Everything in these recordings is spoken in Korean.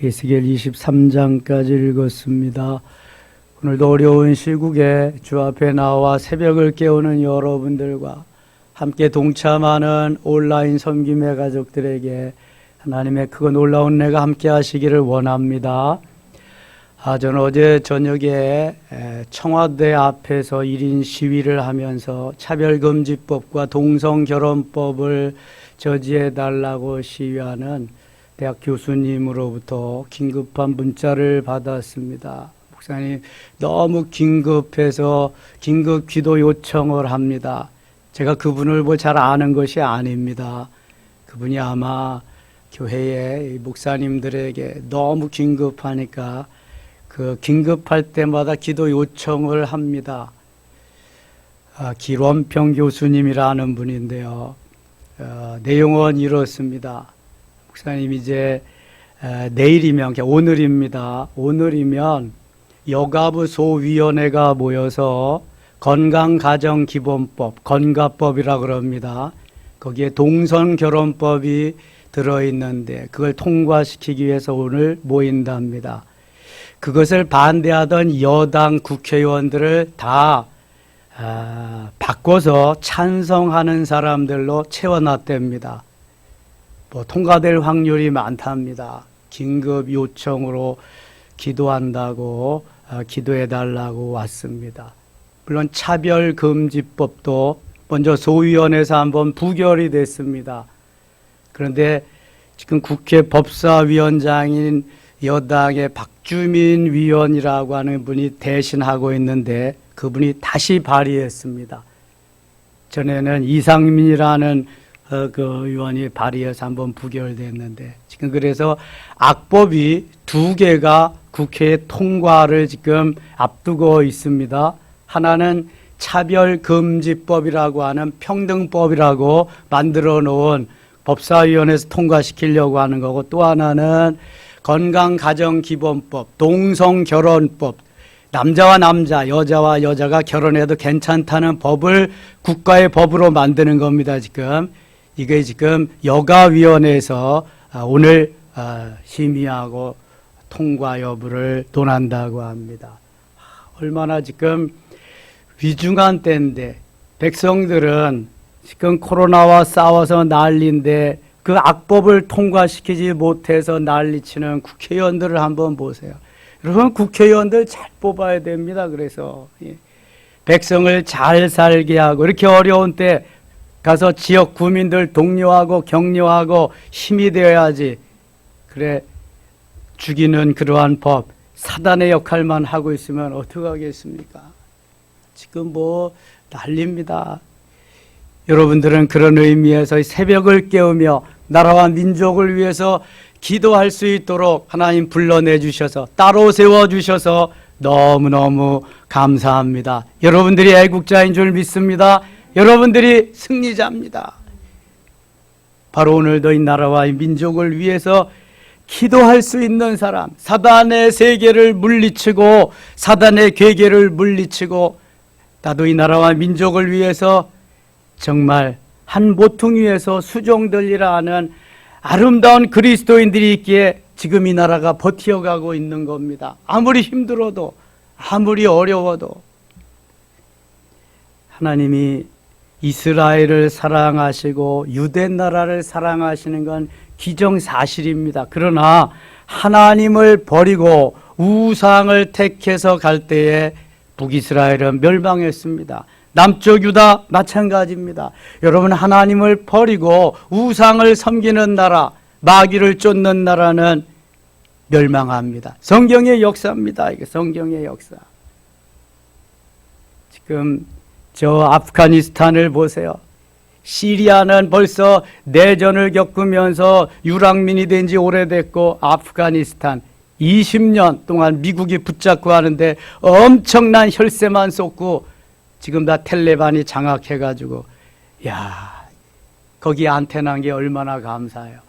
에스겔 23장까지 읽었습니다. 오늘도 어려운 시국에 주 앞에 나와 새벽을 깨우는 여러분들과 함께 동참하는 온라인 섬김의 가족들에게 하나님의 크고 놀라운 은혜가 함께 하시기를 원합니다. 저는 어제 저녁에 청와대 앞에서 1인 시위를 하면서 차별금지법과 동성결혼법을 저지해달라고 시위하는 대학 교수님으로부터 긴급한 문자를 받았습니다. 목사님, 너무 긴급해서 긴급 기도 요청을 합니다. 제가 그분을 잘 아는 것이 아닙니다. 그분이 아마 교회의 목사님들에게 너무 긴급하니까 그 긴급할 때마다 기도 요청을 합니다. 기원평 교수님이라는 분인데요. 내용은 이렇습니다. 목사님, 이제 내일이면, 오늘입니다. 오늘이면 여가부 소위원회가 모여서 건강가정기본법, 건가법이라고 그럽니다. 거기에 동성결혼법이 들어있는데 그걸 통과시키기 위해서 오늘 모인답니다. 그것을 반대하던 여당 국회의원들을 다 바꿔서 찬성하는 사람들로 채워놨답니다. 통과될 확률이 많답니다. 긴급 요청으로 기도한다고 기도해달라고 왔습니다. 물론 차별금지법도 먼저 소위원회에서 한번 부결이 됐습니다. 그런데 지금 국회 법사위원장인 여당의 박주민 위원이라고 하는 분이 대신하고 있는데 그분이 다시 발의했습니다. 전에는 이상민이라는 그 의원이 발의해서 한번 부결됐는데 지금 그래서 악법이 2개가 국회에 통과를 지금 앞두고 있습니다. 하나는 차별금지법이라고 하는 평등법이라고 만들어 놓은 법사위원회에서 통과시키려고 하는 거고, 또 하나는 건강가정기본법, 동성결혼법, 남자와 남자, 여자와 여자가 결혼해도 괜찮다는 법을 국가의 법으로 만드는 겁니다. 이게 지금 여가위원회에서 오늘 심의하고 통과 여부를 논한다고 합니다. 얼마나 지금 위중한 때인데 백성들은 지금 코로나와 싸워서 난리인데 그 악법을 통과시키지 못해서 난리치는 국회의원들을 한번 보세요. 여러분, 국회의원들 잘 뽑아야 됩니다. 그래서 백성을 잘 살게 하고 이렇게 어려운 때 가서 지역 구민들 독려하고 격려하고 힘이 되어야지. 그래, 죽이는 그러한 법, 사단의 역할만 하고 있으면 어떡하겠습니까? 지금 난립니다. 여러분들은 그런 의미에서 새벽을 깨우며 나라와 민족을 위해서 기도할 수 있도록 하나님 불러내 주셔서 따로 세워주셔서 너무너무 감사합니다. 여러분들이 애국자인 줄 믿습니다. 여러분들이 승리자입니다. 바로 오늘도 이 나라와 이 민족을 위해서 기도할 수 있는 사람, 사단의 세계를 물리치고 사단의 괴계를 물리치고 나도 이 나라와 민족을 위해서 정말 한 모퉁이 위에서 수종들리라 하는 아름다운 그리스도인들이 있기에 지금 이 나라가 버티어가고 있는 겁니다. 아무리 힘들어도 아무리 어려워도 하나님이 이스라엘을 사랑하시고 유대 나라를 사랑하시는 건 기정사실입니다. 그러나 하나님을 버리고 우상을 택해서 갈 때에 북이스라엘은 멸망했습니다. 남쪽 유다 마찬가지입니다. 여러분, 하나님을 버리고 우상을 섬기는 나라, 마귀를 쫓는 나라는 멸망합니다. 성경의 역사입니다. 이게 성경의 역사. 지금 저 아프가니스탄을 보세요. 시리아는 벌써 내전을 겪으면서 유랑민이 된 지 오래됐고, 아프가니스탄 20년 동안 미국이 붙잡고 하는데 엄청난 혈세만 쏟고 지금 다 텔레반이 장악해가지고, 거기 안 태어난 게 얼마나 감사해요.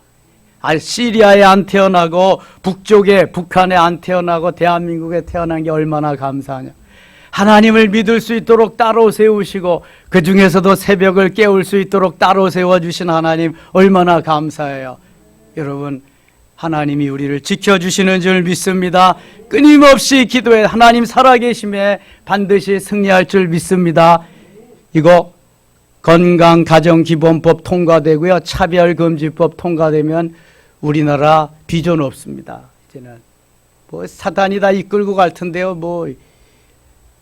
시리아에 안 태어나고 북쪽에 북한에 안 태어나고 대한민국에 태어난 게 얼마나 감사하냐. 하나님을 믿을 수 있도록 따로 세우시고 그 중에서도 새벽을 깨울 수 있도록 따로 세워주신 하나님 얼마나 감사해요. 여러분, 하나님이 우리를 지켜주시는 줄 믿습니다. 끊임없이 기도해 하나님 살아계심에 반드시 승리할 줄 믿습니다. 이거 건강가정기본법 통과되고요. 차별금지법 통과되면 우리나라 비전 없습니다. 이제는 뭐 사단이 다 이끌고 갈 텐데요. 뭐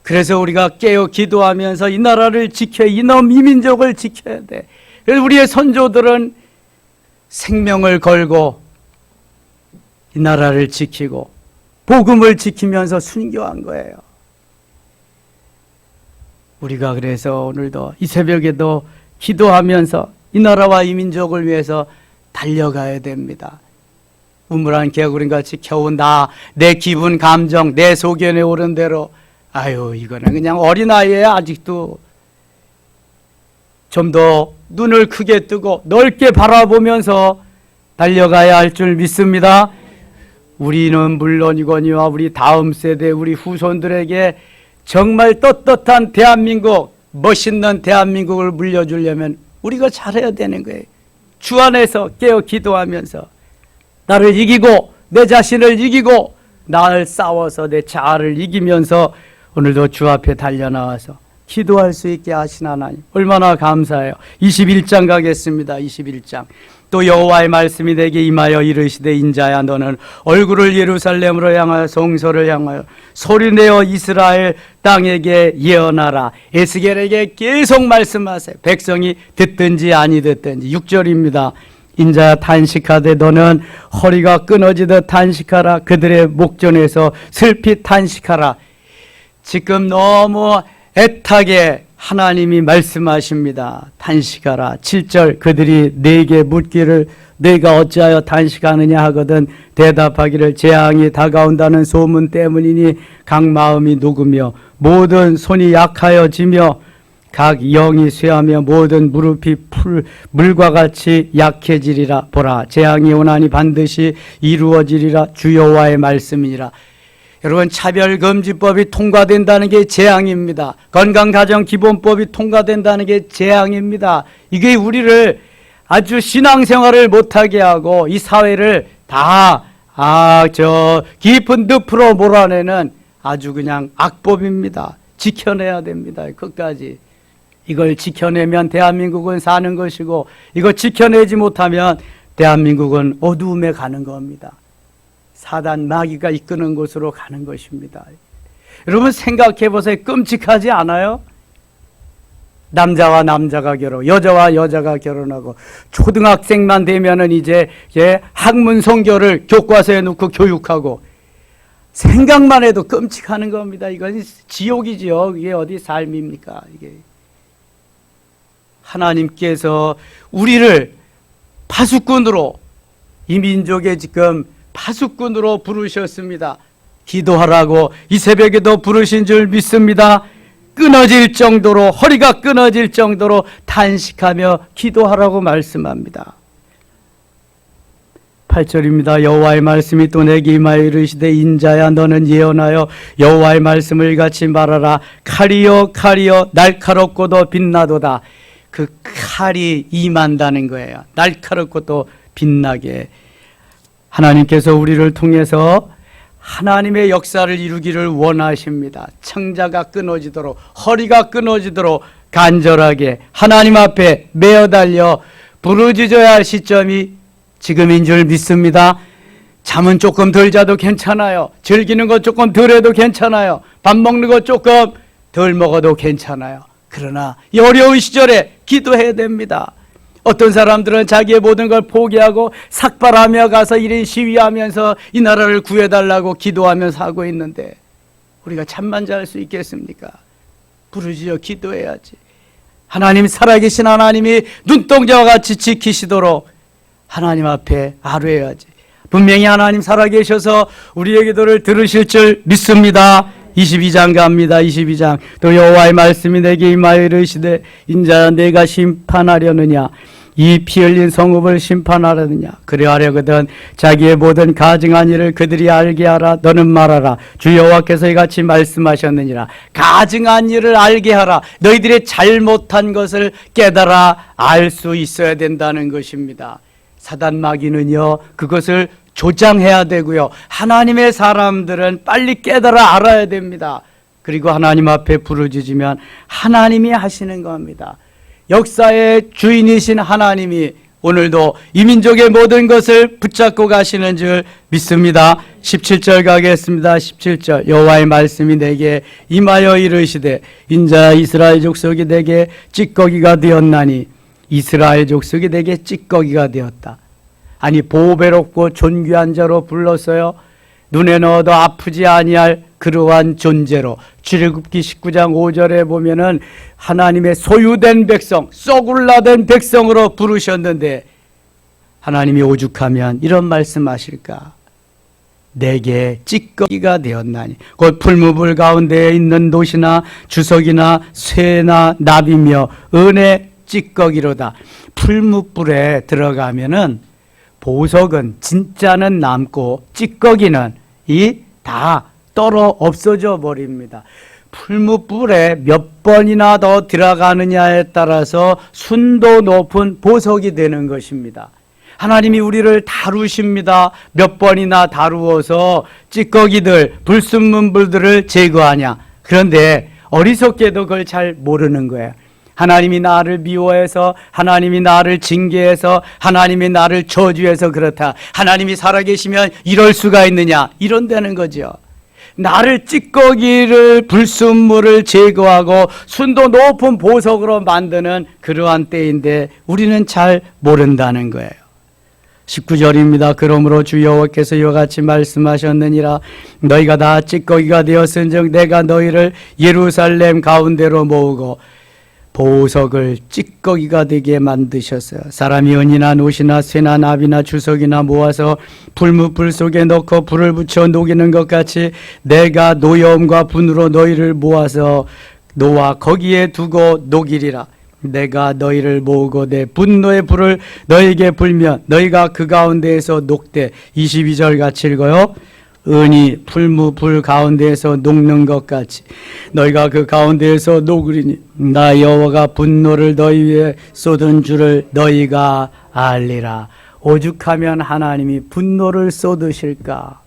그래서 우리가 깨어 기도하면서 이 나라를 지켜 이놈 이민족을 지켜야 돼. 그래서 우리의 선조들은 생명을 걸고 이 나라를 지키고 복음을 지키면서 순교한 거예요. 우리가 그래서 오늘도 이 새벽에도 기도하면서 이 나라와 이 민족을 위해서 달려가야 됩니다. 우물한 개구리같이 겨우 내 기분 감정 내 소견에 오른 대로 아유 이거는 그냥 어린아이예요. 아직도 좀 더 눈을 크게 뜨고 넓게 바라보면서 달려가야 할 줄 믿습니다. 우리는 물론이거니와 우리 다음 세대 우리 후손들에게 정말 떳떳한 대한민국 멋있는 대한민국을 물려주려면 우리가 잘해야 되는 거예요. 주 안에서 깨어 기도하면서 나를 이기고 내 자신을 이기고 나를 싸워서 내 자아를 이기면서 오늘도 주 앞에 달려나와서 기도할 수 있게 하신 하나님 얼마나 감사해요. 21장 가겠습니다. 21장 또 여호와의 말씀이 내게 임하여 이르시되 인자야 너는 얼굴을 예루살렘으로 향하여 성소를 향하여 소리내어 이스라엘 땅에게 예언하라. 에스겔에게 계속 말씀하세요. 백성이 듣든지 아니 듣든지. 6절입니다. 인자야 탄식하되 너는 허리가 끊어지듯 탄식하라. 그들의 목전에서 슬피 탄식하라. 지금 너무 애타게 하나님이 말씀하십니다. 탄식하라. 7절 그들이 내게 묻기를 내가 어찌하여 탄식하느냐 하거든 대답하기를 재앙이 다가온다는 소문 때문이니 각 마음이 녹으며 모든 손이 약하여지며 각 영이 쇠하며 모든 무릎이 물과 같이 약해지리라. 보라 재앙이 오나니 반드시 이루어지리라. 주 여호와의 말씀이니라. 여러분 차별금지법이 통과된다는 게 재앙입니다. 건강가정기본법이 통과된다는 게 재앙입니다. 이게 우리를 아주 신앙생활을 못하게 하고 이 사회를 다 깊은 늪으로 몰아내는 아주 그냥 악법입니다. 지켜내야 됩니다. 끝까지. 이걸 지켜내면 대한민국은 사는 것이고 이거 지켜내지 못하면 대한민국은 어두움에 가는 겁니다. 사단 마귀가 이끄는 곳으로 가는 것입니다. 여러분 생각해 보세요. 끔찍하지 않아요? 남자와 남자가 결혼, 여자와 여자가 결혼하고 초등학생만 되면은 이제 학문 성교를 교과서에 넣고 교육하고 생각만 해도 끔찍하는 겁니다. 이건 지옥이지요. 이게 어디 삶입니까? 이게 하나님께서 우리를 파수꾼으로 이 민족의 지금 파수꾼으로 부르셨습니다. 기도하라고 이 새벽에도 부르신 줄 믿습니다. 끊어질 정도로 허리가 끊어질 정도로 탄식하며 기도하라고 말씀합니다. 8절입니다. 여호와의 말씀이 또 내게 임하여 이르시되 인자야 너는 예언하여 여호와의 말씀을 같이 말하라. 칼이요 칼이요 날카롭고도 빛나도다. 그 칼이 임한다는 거예요. 날카롭고도 빛나게. 하나님께서 우리를 통해서 하나님의 역사를 이루기를 원하십니다. 청자가 끊어지도록 허리가 끊어지도록 간절하게 하나님 앞에 매어 달려 부르짖어야 할 시점이 지금인 줄 믿습니다. 잠은 조금 덜 자도 괜찮아요. 즐기는 것 조금 덜 해도 괜찮아요. 밥 먹는 것 조금 덜 먹어도 괜찮아요. 그러나 이 어려운 시절에 기도해야 됩니다. 어떤 사람들은 자기의 모든 걸 포기하고 삭발하며 가서 1인 시위하면서 이 나라를 구해달라고 기도하면서 하고 있는데 우리가 잠만 잘 수 있겠습니까? 부르짖어 기도해야지. 하나님 살아계신 하나님이 눈동자와 같이 지키시도록 하나님 앞에 아뢰야지. 분명히 하나님 살아계셔서 우리의 기도를 들으실 줄 믿습니다. 22장 갑니다. 22장 또 여호와의 말씀이 내게 임하여 이르시되 인자야 내가 심판하려느냐 이 피 흘린 성읍을 심판하려느냐 그리하려거든 자기의 모든 가증한 일을 그들이 알게 하라. 너는 말하라. 주 여호와께서 이같이 말씀하셨느니라. 가증한 일을 알게 하라. 너희들의 잘못한 것을 깨달아 알 수 있어야 된다는 것입니다. 사단 마귀는요 그것을 조장해야 되고요. 하나님의 사람들은 빨리 깨달아 알아야 됩니다. 그리고 하나님 앞에 부르짖으면 하나님이 하시는 겁니다. 역사의 주인이신 하나님이 오늘도 이 민족의 모든 것을 붙잡고 가시는 줄 믿습니다. 17절 가겠습니다. 17절 여호와의 말씀이 내게 임하여 이르시되 인자 이스라엘 족속이 내게 찌꺼기가 되었나니 이스라엘 족속이 내게 찌꺼기가 되었다. 아니 보배롭고 존귀한 자로 불렀어요. 눈에 넣어도 아프지 아니할 그러한 존재로 출애굽기 19장 5절에 보면은 하나님의 소유된 백성, 쏘굴라된 백성으로 부르셨는데 하나님이 오죽하면 이런 말씀하실까? 내게 찌꺼기가 되었나니 곧 풀무불 가운데에 있는 돛이나 주석이나 쇠나 납이며 은의 찌꺼기로다. 풀무불에 들어가면은 보석은 진짜는 남고 찌꺼기는 다 떨어 없어져 버립니다. 풀무불에 몇 번이나 더 들어가느냐에 따라서 순도 높은 보석이 되는 것입니다. 하나님이 우리를 다루십니다. 몇 번이나 다루어서 찌꺼기들, 불순물들을 제거하냐. 그런데 어리석게도 그걸 잘 모르는 거예요. 하나님이 나를 미워해서, 하나님이 나를 징계해서, 하나님이 나를 저주해서 그렇다. 하나님이 살아계시면 이럴 수가 있느냐. 이런다는 거죠. 나를 찌꺼기를, 불순물을 제거하고 순도 높은 보석으로 만드는 그러한 때인데 우리는 잘 모른다는 거예요. 19절입니다. 그러므로 주 여호와께서 이와 같이 말씀하셨느니라. 너희가 다 찌꺼기가 되었은즉 내가 너희를 예루살렘 가운데로 모으고 보석을 찌꺼기가 되게 만드셨어요. 사람이 은이나 놋이나 쇠나 납이나 주석이나 모아서 풀무불 속에 넣고 불을 붙여 녹이는 것 같이 내가 노여움과 분으로 너희를 모아서 놓아 거기에 두고 녹이리라. 내가 너희를 모으고 내 분노의 불을 너희에게 불면 너희가 그 가운데에서 녹되. 22절 같이 읽어요. 은이 풀무불 가운데에서 녹는 것 같이 너희가 그 가운데에서 녹으리니 나 여호와가 분노를 너희 위에 쏟은 줄을 너희가 알리라. 오죽하면 하나님이 분노를 쏟으실까.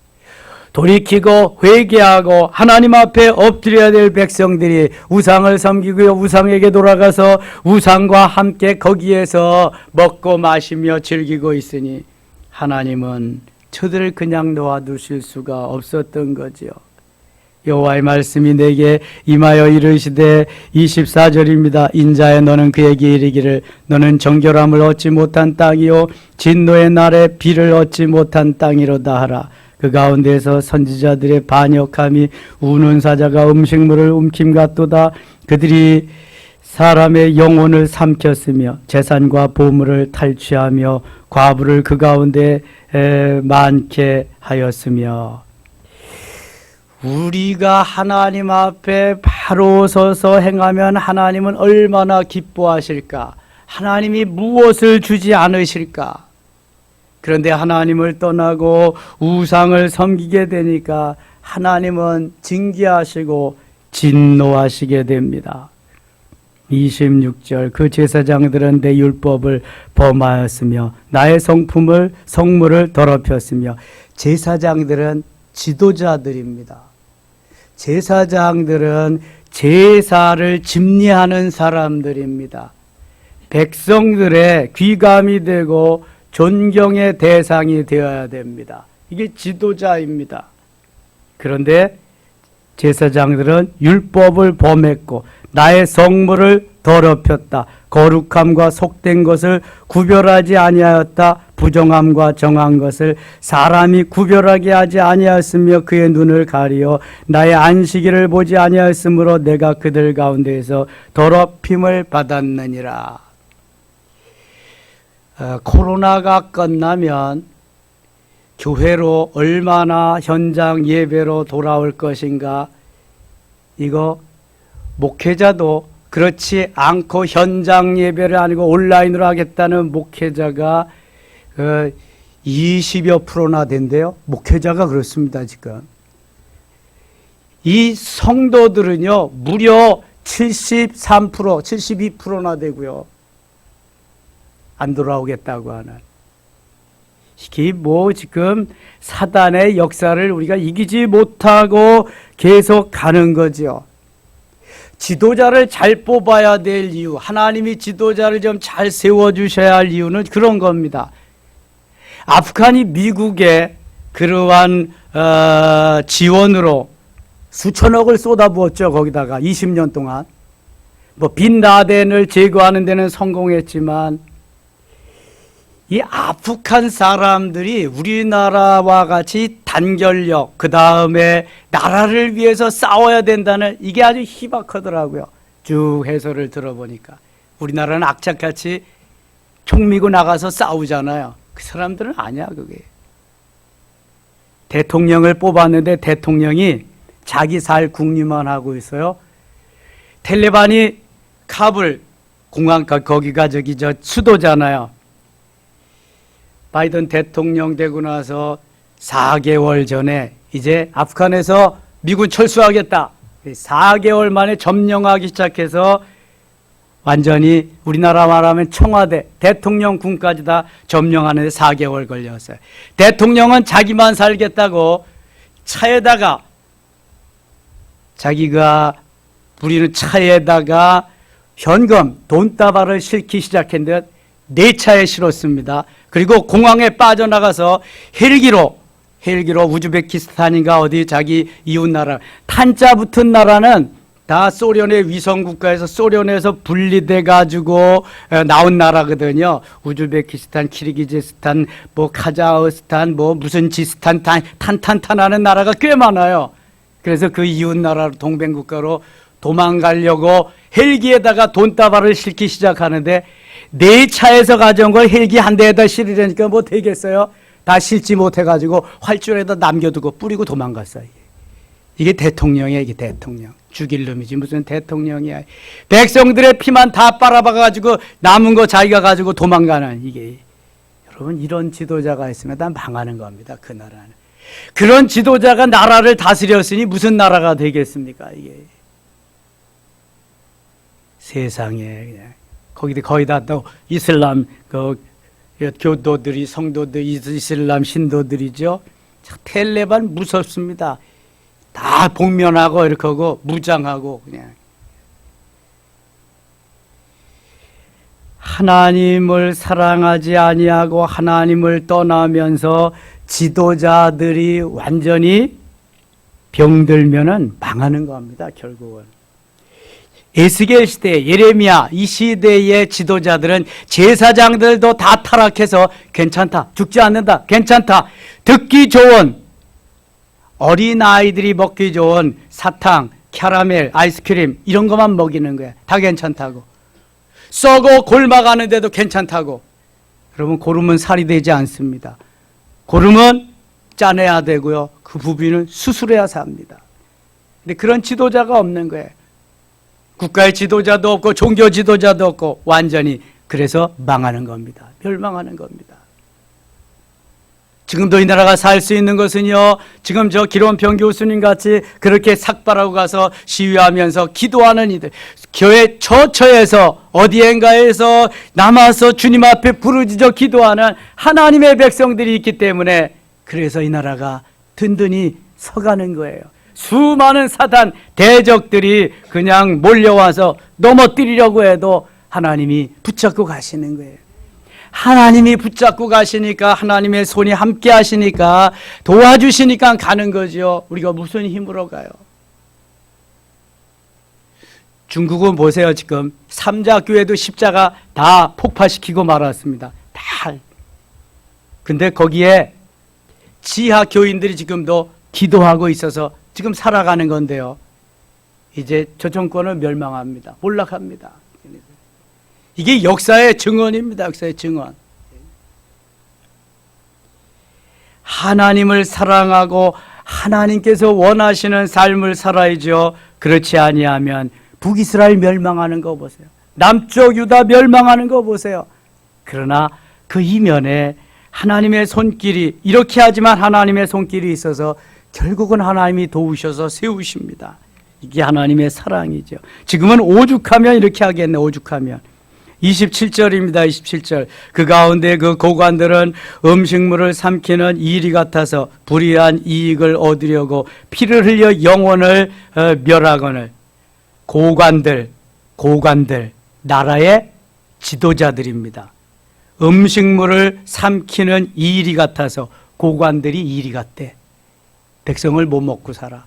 돌이키고 회개하고 하나님 앞에 엎드려야 될 백성들이 우상을 섬기고요, 우상에게 돌아가서 우상과 함께 거기에서 먹고 마시며 즐기고 있으니 하나님은 저들을 그냥 놓아두실 수가 없었던 거지요. 여호와의 말씀이 내게 임하여 이르시되 24절입니다. 인자여 너는 그에게 이르기를 너는 정결함을 얻지 못한 땅이요 진노의 날에 비를 얻지 못한 땅이로다 하라. 그 가운데에서 선지자들의 반역함이 우는 사자가 음식물을 움킴 같도다. 그들이 사람의 영혼을 삼켰으며 재산과 보물을 탈취하며 과부를 그 가운데 많게 하였으며. 우리가 하나님 앞에 바로 서서 행하면 하나님은 얼마나 기뻐하실까? 하나님이 무엇을 주지 않으실까? 그런데 하나님을 떠나고 우상을 섬기게 되니까 하나님은 징계하시고 진노하시게 됩니다. 26절 그 제사장들은 내 율법을 범하였으며 나의 성물을 더럽혔으며. 제사장들은 지도자들입니다. 제사장들은 제사를 집리하는 사람들입니다. 백성들의 귀감이 되고 존경의 대상이 되어야 됩니다. 이게 지도자입니다. 그런데 제사장들은 율법을 범했고 나의 성물을 더럽혔다. 거룩함과 속된 것을 구별하지 아니하였다. 부정함과 정한 것을 사람이 구별하게 하지 아니하였으며 그의 눈을 가리어 나의 안식일을 보지 아니하였으므로 내가 그들 가운데에서 더럽힘을 받았느니라. 코로나가 끝나면 교회로 얼마나 현장 예배로 돌아올 것인가. 이거 목회자도 그렇지 않고 현장 예배를 아니고 온라인으로 하겠다는 목회자가 20여 프로나 된대요. 목회자가 그렇습니다. 지금 이 성도들은요 무려 73%, 72%나 되고요. 안 돌아오겠다고 하는. 이게 뭐 지금 사단의 역사를 우리가 이기지 못하고 계속 가는 거죠. 지도자를 잘 뽑아야 될 이유, 하나님이 지도자를 좀 잘 세워주셔야 할 이유는 그런 겁니다. 아프간이 미국의 그러한 지원으로 수천억을 쏟아부었죠. 거기다가 20년 동안. 뭐 빈 라덴을 제거하는 데는 성공했지만 이 아프간 사람들이 우리나라와 같이 단결력, 그 다음에 나라를 위해서 싸워야 된다는 이게 아주 희박하더라고요. 쭉 해설을 들어보니까. 우리나라는 악착같이 총 미고 나가서 싸우잖아요. 그 사람들은 아니야, 그게. 대통령을 뽑았는데 대통령이 자기 살 궁리만 하고 있어요. 텔레반이 카불 공항, 거기가 저 수도잖아요. 바이든 대통령 되고 나서 4개월 전에 이제 아프간에서 미군 철수하겠다. 4개월 만에 점령하기 시작해서 완전히 우리나라 말하면 청와대, 대통령 군까지 다 점령하는데 4개월 걸렸어요. 대통령은 자기만 살겠다고 차에다가 자기가 부리는 차에다가 현금, 돈다발을 싣기 시작했는데 4차에 실었습니다. 그리고 공항에 빠져나가서 헬기로 우즈베키스탄인가 어디 자기 이웃 나라, 탄자 붙은 나라는 다 소련의 위성국가에서 소련에서 분리돼 가지고 나온 나라거든요. 우즈베키스탄, 키르기즈스탄, 뭐 카자흐스탄, 뭐 무슨 지스탄, 탄탄탄하는 나라가 꽤 많아요. 그래서 그 이웃 나라로 동맹국가로 도망가려고 헬기에다가 돈다발을 싣기 시작하는데 4차에서 가져온 걸 헬기 한 대에다 실으려니까 뭐 되겠어요? 다 실지 못해가지고 활주로에다 남겨두고 뿌리고 도망갔어요. 이게 대통령이야, 이게 대통령. 죽일 놈이지 무슨 대통령이야. 백성들의 피만 다 빨아봐가지고 남은 거 자기가 가지고 도망가는 이게. 여러분 이런 지도자가 있으면 다 망하는 겁니다. 그 나라는. 그런 지도자가 나라를 다스렸으니 무슨 나라가 되겠습니까? 이게. 세상에 그냥. 거기다 또 이슬람 교도들이 성도들 이슬람 신도들이죠. 텔레반 무섭습니다. 다 복면하고 이렇게 하고 무장하고 그냥. 하나님을 사랑하지 아니하고 하나님을 떠나면서 지도자들이 완전히 병들면은 망하는 겁니다. 결국은. 에스겔 시대, 예레미야 이 시대의 지도자들은 제사장들도 다 타락해서 괜찮다, 죽지 않는다, 괜찮다, 듣기 좋은 어린아이들이 먹기 좋은 사탕, 캐러멜, 아이스크림 이런 것만 먹이는 거야. 다 괜찮다고. 썩어 골마가는데도 괜찮다고. 그러면 고름은 살이 되지 않습니다. 고름은 짜내야 되고요. 그 부비는 수술해야 삽니다. 근데 그런 지도자가 없는 거예요. 국가의 지도자도 없고 종교 지도자도 없고 완전히 그래서 망하는 겁니다. 멸망하는 겁니다. 지금도 이 나라가 살 수 있는 것은요, 지금 저 기론평 교수님 같이 그렇게 삭발하고 가서 시위하면서 기도하는 이들, 교회 처처에서 어디엔가에서 남아서 주님 앞에 부르짖어 기도하는 하나님의 백성들이 있기 때문에 그래서 이 나라가 든든히 서가는 거예요. 수많은 사단 대적들이 그냥 몰려와서 넘어뜨리려고 해도 하나님이 붙잡고 가시는 거예요. 하나님이 붙잡고 가시니까 하나님의 손이 함께 하시니까 도와주시니까 가는 거죠. 우리가 무슨 힘으로 가요? 중국은 보세요. 지금 삼자교회도 십자가 다 폭파시키고 말았습니다. 다. 근데 거기에 지하 교인들이 지금도 기도하고 있어서 지금 살아가는 건데요. 이제 저 정권은 멸망합니다. 몰락합니다. 이게 역사의 증언입니다. 역사의 증언. 하나님을 사랑하고 하나님께서 원하시는 삶을 살아야죠. 그렇지 아니하면 북이스라엘 멸망하는 거 보세요. 남쪽 유다 멸망하는 거 보세요. 그러나 그 이면에 하나님의 손길이, 이렇게 하지만 하나님의 손길이 있어서 결국은 하나님이 도우셔서 세우십니다. 이게 하나님의 사랑이죠. 지금은 오죽하면 이렇게 하겠네. 오죽하면 27절입니다. 27절. 그 가운데 그 고관들은 음식물을 삼키는 일이 같아서 불의한 이익을 얻으려고 피를 흘려 영혼을 멸하거늘. 고관들, 나라의 지도자들입니다. 음식물을 삼키는 일이 같아서 고관들이 일이 같대. 백성을 못 먹고 살아.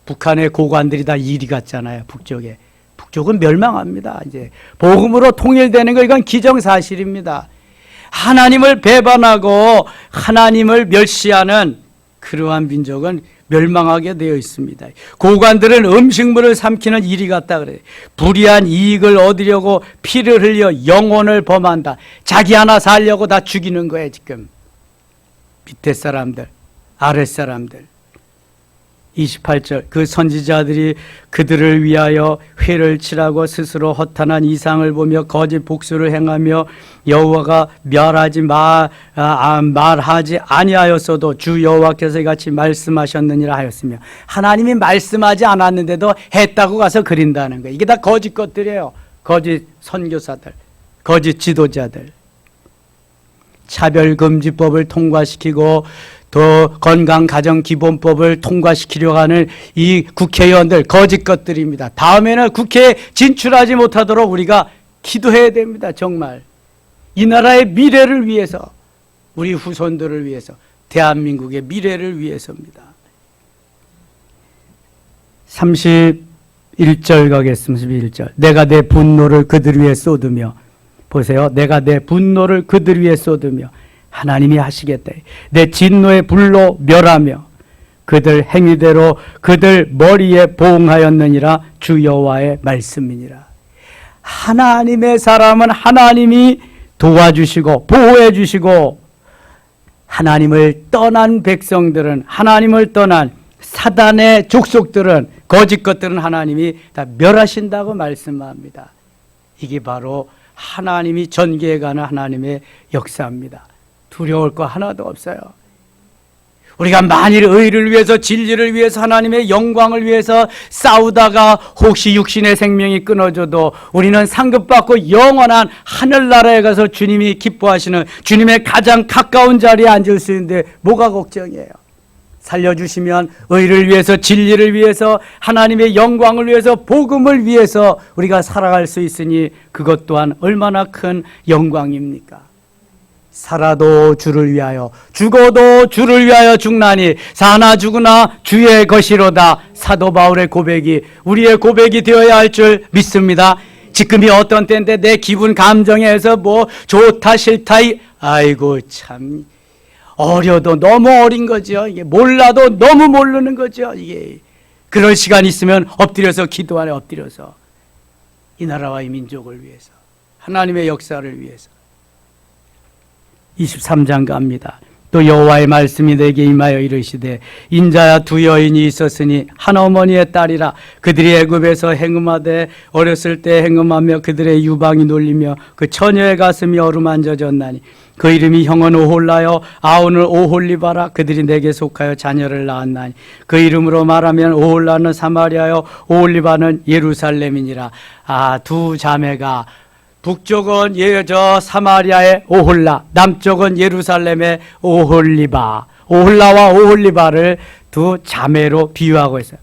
북한의 고관들이 다 일이 같잖아요. 북쪽에. 북쪽은 멸망합니다. 이제 복음으로 통일되는 거 이건 기정사실입니다. 하나님을 배반하고 하나님을 멸시하는 그러한 민족은 멸망하게 되어 있습니다. 고관들은 음식물을 삼키는 일이 같다 그래요. 불의한 이익을 얻으려고 피를 흘려 영혼을 범한다. 자기 하나 살려고 다 죽이는 거예요. 지금 밑에 사람들, 아랫 사람들. 28절. 그 선지자들이 그들을 위하여 회를 치라고 스스로 허탄한 이상을 보며 거짓 복수를 행하며 여호와가 말하지 아니하였어도 주 여호와께서 이같이 말씀하셨느니라 하였으며, 하나님이 말씀하지 않았는데도 했다고 가서 그린다는 거예요. 이게 다 거짓 것들이에요. 거짓 선교사들, 거짓 지도자들. 차별금지법을 통과시키고 더 건강가정기본법을 통과시키려고 하는 이 국회의원들 거짓 것들입니다. 다음에는 국회에 진출하지 못하도록 우리가 기도해야 됩니다. 정말 이 나라의 미래를 위해서, 우리 후손들을 위해서, 대한민국의 미래를 위해서입니다. 31절 가겠습니다. 31절. 내가 내 분노를 그들 위에 쏟으며, 보세요. 내가 내 분노를 그들 위에 쏟으며, 하나님이 하시겠다. 내 진노의 불로 멸하며 그들 행위대로 그들 머리에 보응하였느니라. 주 여호와의 말씀이니라. 하나님의 사람은 하나님이 도와주시고 보호해 주시고, 하나님을 떠난 백성들은, 하나님을 떠난 사단의 족속들은, 거짓 것들은 하나님이 다 멸하신다고 말씀합니다. 이게 바로 하나님이 전개해가는 하나님의 역사입니다. 두려울 거 하나도 없어요. 우리가 만일 의를 위해서, 진리를 위해서, 하나님의 영광을 위해서 싸우다가 혹시 육신의 생명이 끊어져도 우리는 상급받고 영원한 하늘나라에 가서 주님이 기뻐하시는, 주님의 가장 가까운 자리에 앉을 수 있는데 뭐가 걱정이에요? 살려주시면 의를 위해서, 진리를 위해서, 하나님의 영광을 위해서, 복음을 위해서 우리가 살아갈 수 있으니 그것 또한 얼마나 큰 영광입니까? 살아도 주를 위하여, 죽어도 주를 위하여 죽나니 사나 죽으나 주의 것이로다. 사도 바울의 고백이 우리의 고백이 되어야 할 줄 믿습니다. 지금이 어떤 때인데 내 기분 감정에서 뭐 좋다 싫다, 아이고 참 어려도 너무 어린 거죠. 이게 몰라도 너무 모르는 거죠. 이게 그럴 시간 있으면 엎드려서 기도 안에 엎드려서 이 나라와 이 민족을 위해서, 하나님의 역사를 위해서. 23장 갑니다. 또 여호와의 말씀이 내게 임하여 이르시되, 인자야 두 여인이 있었으니 한 어머니의 딸이라. 그들이 애굽에서 행음하되 어렸을 때 행음하며 그들의 유방이 놀리며 그 처녀의 가슴이 어루만져졌나니 그 이름이 형은 오홀라요 아우는 오홀리바라. 그들이 내게 속하여 자녀를 낳았나니 그 이름으로 말하면 오홀라는 사마리아요 오홀리바는 예루살렘이니라. 두 자매가, 북쪽은 사마리아의 오홀라, 남쪽은 예루살렘의 오홀리바. 오홀라와 오홀리바를 두 자매로 비유하고 있어요.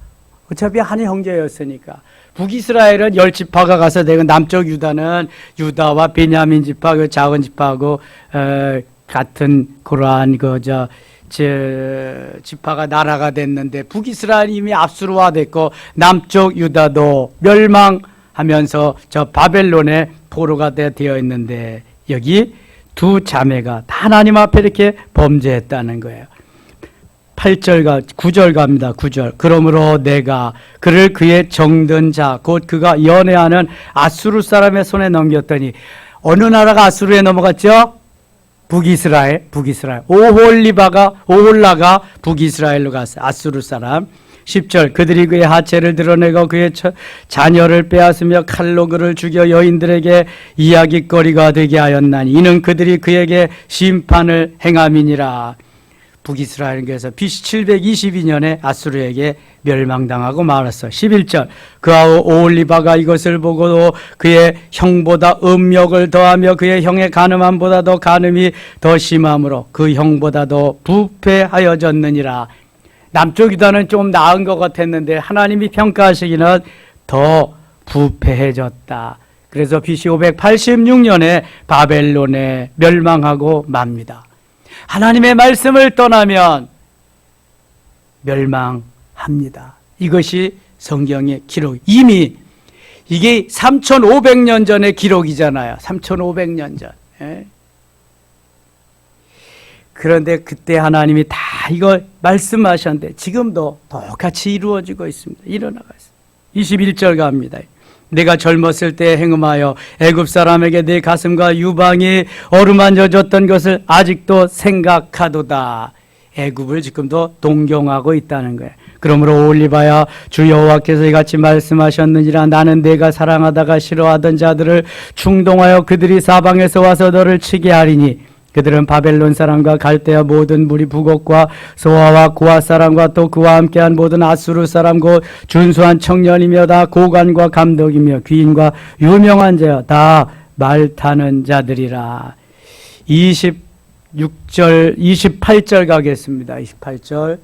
어차피 한 형제였으니까. 북이스라엘은 10지파가 가서 되고, 남쪽 유다는 유다와 베냐민 지파, 그 작은 지파하고 같은 그러한 지파가 나라가 됐는데, 북이스라엘이 이미 압수로화됐고 남쪽 유다도 멸망하면서 저 바벨론의 포로가 되어 있는데, 여기 두 자매가 다 하나님 앞에 이렇게 범죄했다는 거예요. 9절 갑니다. 9절. 그러므로 내가 그를 그의 정든 자, 곧 그가 연애하는 아수르 사람의 손에 넘겼더니, 어느 나라가 아수르에 넘어갔죠? 북이스라엘. 오홀라가 북이스라엘로 갔어요. 아수르 사람. 10절. 그들이 그의 하체를 드러내고 그의 자녀를 빼앗으며 칼로 그를 죽여 여인들에게 이야깃거리가 되게 하였나니 이는 그들이 그에게 심판을 행함이니라. 북이스라엘께서 BC 722년에 아수르에게 멸망당하고 말았어. 11절 그 아우 오홀리바가 이것을 보고 그의 형보다 음욕을 더하며 그의 형의 간음함보다 더 간음이 더 심함으로 그 형보다 더 부패하여졌느니라. 남쪽 유다는 좀 나은 것 같았는데 하나님이 평가하시기는 더 부패해졌다. 그래서 BC 586년에 바벨론에 멸망하고 맙니다. 하나님의 말씀을 떠나면 멸망합니다. 이것이 성경의 기록. 이미 이게 3500년 전의 기록이잖아요. 3500년 전. 예? 그런데 그때 하나님이 다 이거 말씀하셨는데 지금도 똑같이 이루어지고 있습니다. 일어나고 있습니다. 21절 갑니다. 내가 젊었을 때 행음하여 애굽 사람에게 내 가슴과 유방이 어루만져졌던 것을 아직도 생각하도다. 애굽을 지금도 동경하고 있다는 거예요. 그러므로 올리바야 주 여호와께서 이같이 말씀하셨느니라. 나는 내가 사랑하다가 싫어하던 자들을 충동하여 그들이 사방에서 와서 너를 치게 하리니 그들은 바벨론 사람과 갈대아 모든 무리 부곡과 소아와 고아 사람과 또 그와 함께한 모든 아수르 사람 곧 준수한 청년이며 다 고관과 감독이며 귀인과 유명한 자여 다 말타는 자들이라. 26절 28절 가겠습니다. 28절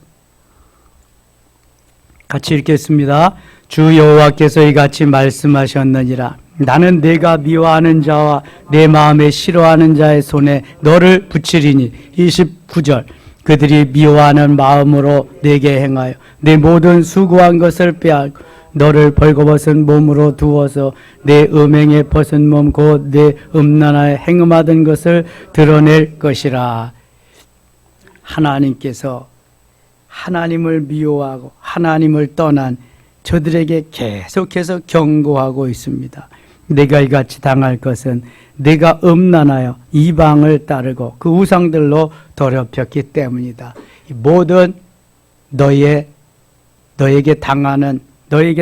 같이 읽겠습니다. 주 여호와께서 이같이 말씀하셨느니라. 나는 내가 미워하는 자와 내 마음에 싫어하는 자의 손에 너를 붙이리니. 29절 그들이 미워하는 마음으로 내게 행하여 내 모든 수고한 것을 빼앗고 너를 벌거벗은 몸으로 두어서 내 음행에 벗은 몸 곧 내 음란하에 행음하던 것을 드러낼 것이라. 하나님께서 하나님을 미워하고 하나님을 떠난 저들에게 계속해서 경고하고 있습니다. 내가 이같이 당할 것은 내가 음란하여 이방을 따르고 그 우상들로 더럽혔기 때문이다. 모든 너에게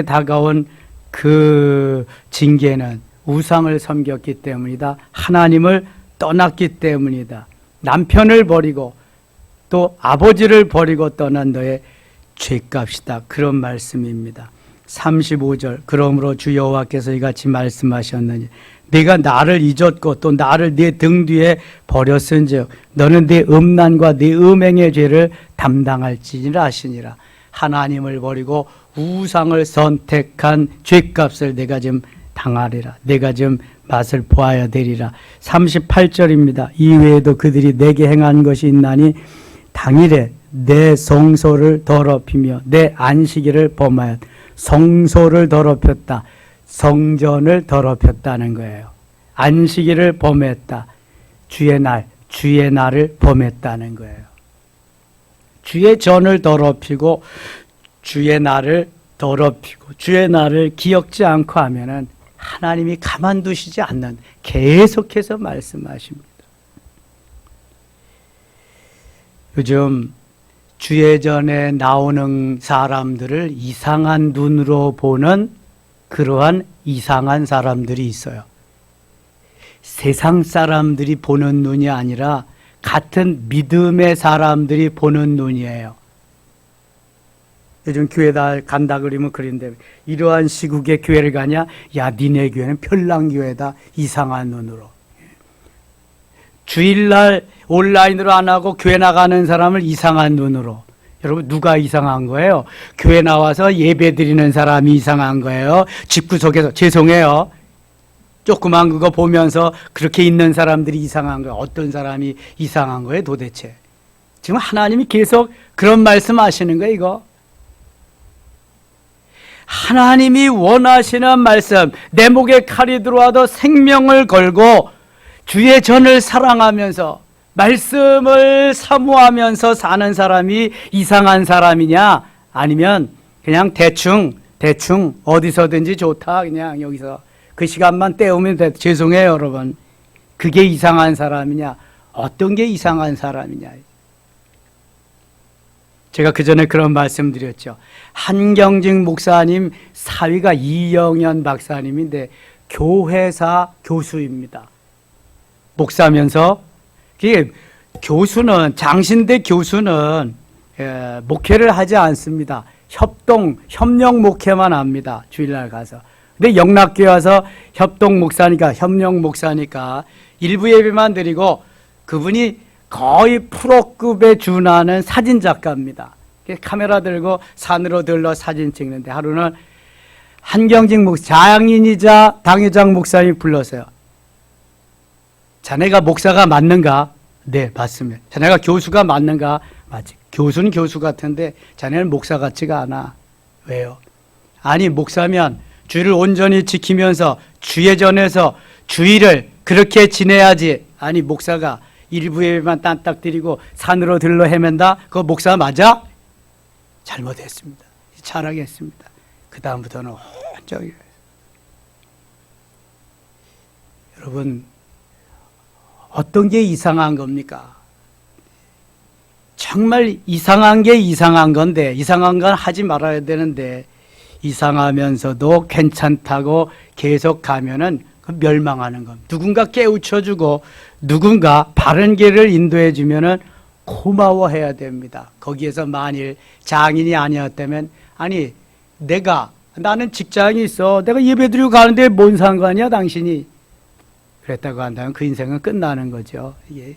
다가온 그 징계는 우상을 섬겼기 때문이다. 하나님을 떠났기 때문이다. 남편을 버리고 또 아버지를 버리고 떠난 너의 죄값이다. 그런 말씀입니다. 35절 그러므로 주 여호와께서 이같이 말씀하셨느니 내가 나를 잊었고 또 나를 네 등 뒤에 버렸은즉 너는 네 음란과 네 음행의 죄를 담당할지니라 하시니라. 하나님을 버리고 우상을 선택한 죄값을 내가 좀 당하리라. 내가 좀 맛을 보아야 되리라. 38절입니다. 이외에도 그들이 내게 행한 것이 있나니 당일에 내 성소를 더럽히며 내 안식일을 범하였. 성소를 더럽혔다. 성전을 더럽혔다는 거예요. 안식일을 범했다. 주의 날을 범했다는 거예요. 주의 전을 더럽히고 주의 날을 더럽히고 주의 날을 기억지 않고 하면은 하나님이 가만두시지 않는, 계속해서 말씀하십니다. 요즘 주의 전에 나오는 사람들을 이상한 눈으로 보는 그러한 이상한 사람들이 있어요. 세상 사람들이 보는 눈이 아니라 같은 믿음의 사람들이 보는 눈이에요. 요즘 교회 다 간다 그러면 그런데 이러한 시국에 교회를 가냐? 야, 니네 교회는 별난교회다. 이상한 눈으로. 주일날 온라인으로 안 하고 교회 나가는 사람을 이상한 눈으로. 여러분, 누가 이상한 거예요? 교회 나와서 예배 드리는 사람이 이상한 거예요. 집구석에서, 죄송해요, 조그만 그거 보면서 그렇게 있는 사람들이 이상한 거예요. 어떤 사람이 이상한 거예요 도대체? 지금 하나님이 계속 그런 말씀 하시는 거예요. 이거 하나님이 원하시는 말씀, 내 목에 칼이 들어와도 생명을 걸고 주의 전을 사랑하면서 말씀을 사모하면서 사는 사람이 이상한 사람이냐? 아니면 그냥 대충 어디서든지 좋다, 그냥 여기서 그 시간만 때우면 돼. 죄송해요 여러분, 그게 이상한 사람이냐? 어떤 게 이상한 사람이냐? 제가 그 전에 그런 말씀 드렸죠. 한경직 목사님 사위가 이영현 박사님인데 교회사 교수입니다. 목사면서, 교수는, 장신대 교수는 목회를 하지 않습니다. 협력 목회만 합니다. 주일날 가서. 근데 영락교회 와서 협력 목사니까 일부 예배만 드리고 그분이 거의 프로급에 준하는 사진작가입니다. 카메라 들고 산으로 들러 사진 찍는데 하루는 한경직 장인이자 당회장 목사님이 불렀어요. 자네가 목사가 맞는가? 네, 맞습니다. 자네가 교수가 맞는가? 맞지. 교수는 교수 같은데 자네는 목사 같지가 않아. 왜요? 아니, 목사면 주의를 온전히 지키면서 주예전에서 주의를 그렇게 지내야지. 아니, 목사가 일부 예배만 딴딱 드리고 산으로 들러 헤맨다? 그거 목사 맞아? 잘못했습니다. 잘하겠습니다. 그 다음부터는 온전히. 여러분, 어떤 게 이상한 겁니까? 정말 이상한 게 이상한 건데, 이상한 건 하지 말아야 되는데, 이상하면서도 괜찮다고 계속 가면은 멸망하는 겁니다. 누군가 깨우쳐주고 누군가 바른 길을 인도해 주면은 고마워해야 됩니다. 거기에서 만일 장인이 아니었다면, 아니, 나는 직장이 있어. 내가 예배드리고 가는데 뭔 상관이야, 당신이? 그랬다고 한다면 그 인생은 끝나는 거죠. 예.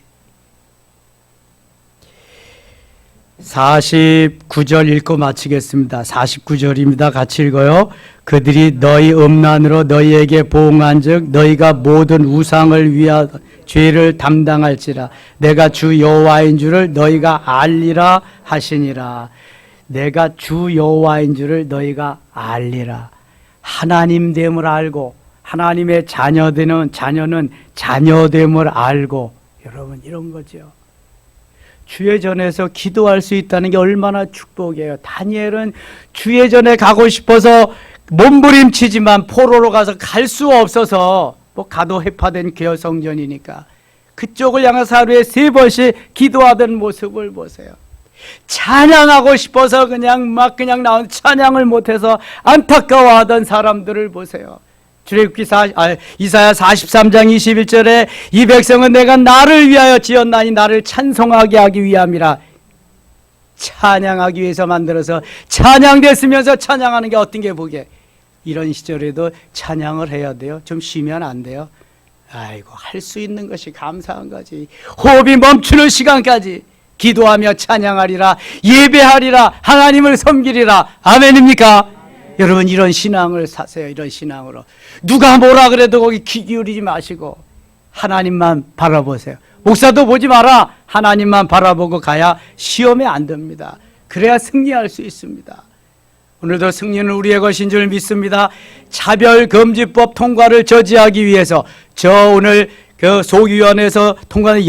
49절 읽고 마치겠습니다. 49절입니다. 같이 읽어요. 그들이 너희 음란으로 너희에게 보응한즉 너희가 모든 우상을 위하여 죄를 담당할지라. 내가 주 여호와인 줄을 너희가 알리라 하시니라. 내가 주 여호와인 줄을 너희가 알리라. 하나님됨을 알고 하나님의 자녀는 자녀됨을 알고, 여러분, 이런 거죠. 주의 전에서 기도할 수 있다는 게 얼마나 축복이에요. 다니엘은 주의 전에 가고 싶어서 몸부림치지만 포로로 가서 갈 수 없어서, 가도 해파된 괴어 성전이니까 그쪽을 향해서 하루에 3번씩 기도하던 모습을 보세요. 찬양하고 싶어서 그냥 나온 찬양을 못해서 안타까워하던 사람들을 보세요. 출애굽기 이사야 43장 21절에 이 백성은 내가 나를 위하여 지었나니 나를 찬송하게 하기 위함이라. 찬양하기 위해서 만들어서 찬양됐으면서 찬양하는 게 어떤 게 보게. 이런 시절에도 찬양을 해야 돼요. 좀 쉬면 안 돼요. 아이고, 할 수 있는 것이 감사한 거지. 호흡이 멈추는 시간까지 기도하며 찬양하리라, 예배하리라, 하나님을 섬기리라. 아멘입니까? 여러분, 이런 신앙을 사세요. 이런 신앙으로. 누가 뭐라 그래도 거기 귀 기울이지 마시고 하나님만 바라보세요. 목사도 보지 마라. 하나님만 바라보고 가야 시험에 안 듭니다. 그래야 승리할 수 있습니다. 오늘도 승리는 우리의 것인 줄 믿습니다. 차별금지법 통과를 저지하기 위해서 오늘 그 소위원회에서 통과한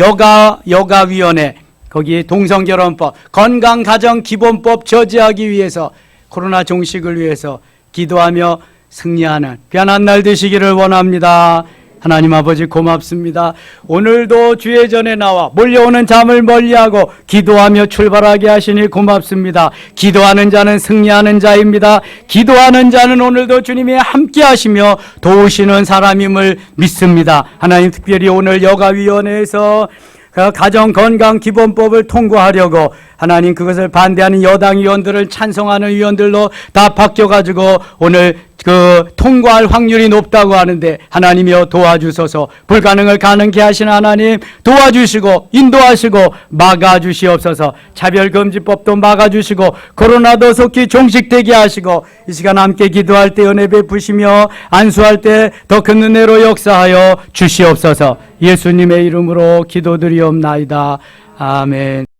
여가위원회, 거기 동성결혼법, 건강가정기본법 저지하기 위해서, 코로나 종식을 위해서 기도하며 승리하는 귀한 날 되시기를 원합니다. 하나님 아버지 고맙습니다. 오늘도 주의 전에 나와 몰려오는 잠을 멀리하고 기도하며 출발하게 하시니 고맙습니다. 기도하는 자는 승리하는 자입니다. 기도하는 자는 오늘도 주님이 함께 하시며 도우시는 사람임을 믿습니다. 하나님, 특별히 오늘 여가위원회에서 가정건강기본법을 통과하려고 하나님, 그것을 반대하는 여당 위원들을 찬성하는 위원들로 다 바뀌어가지고 오늘 통과할 확률이 높다고 하는데, 하나님이여 도와주소서. 불가능을 가능케 하시는 하나님 도와주시고 인도하시고 막아주시옵소서. 차별금지법도 막아주시고 코로나도 속히 종식되게 하시고, 이 시간 함께 기도할 때 은혜 베푸시며 안수할 때 더 큰 은혜로 역사하여 주시옵소서. 예수님의 이름으로 기도드리옵나이다. 아멘.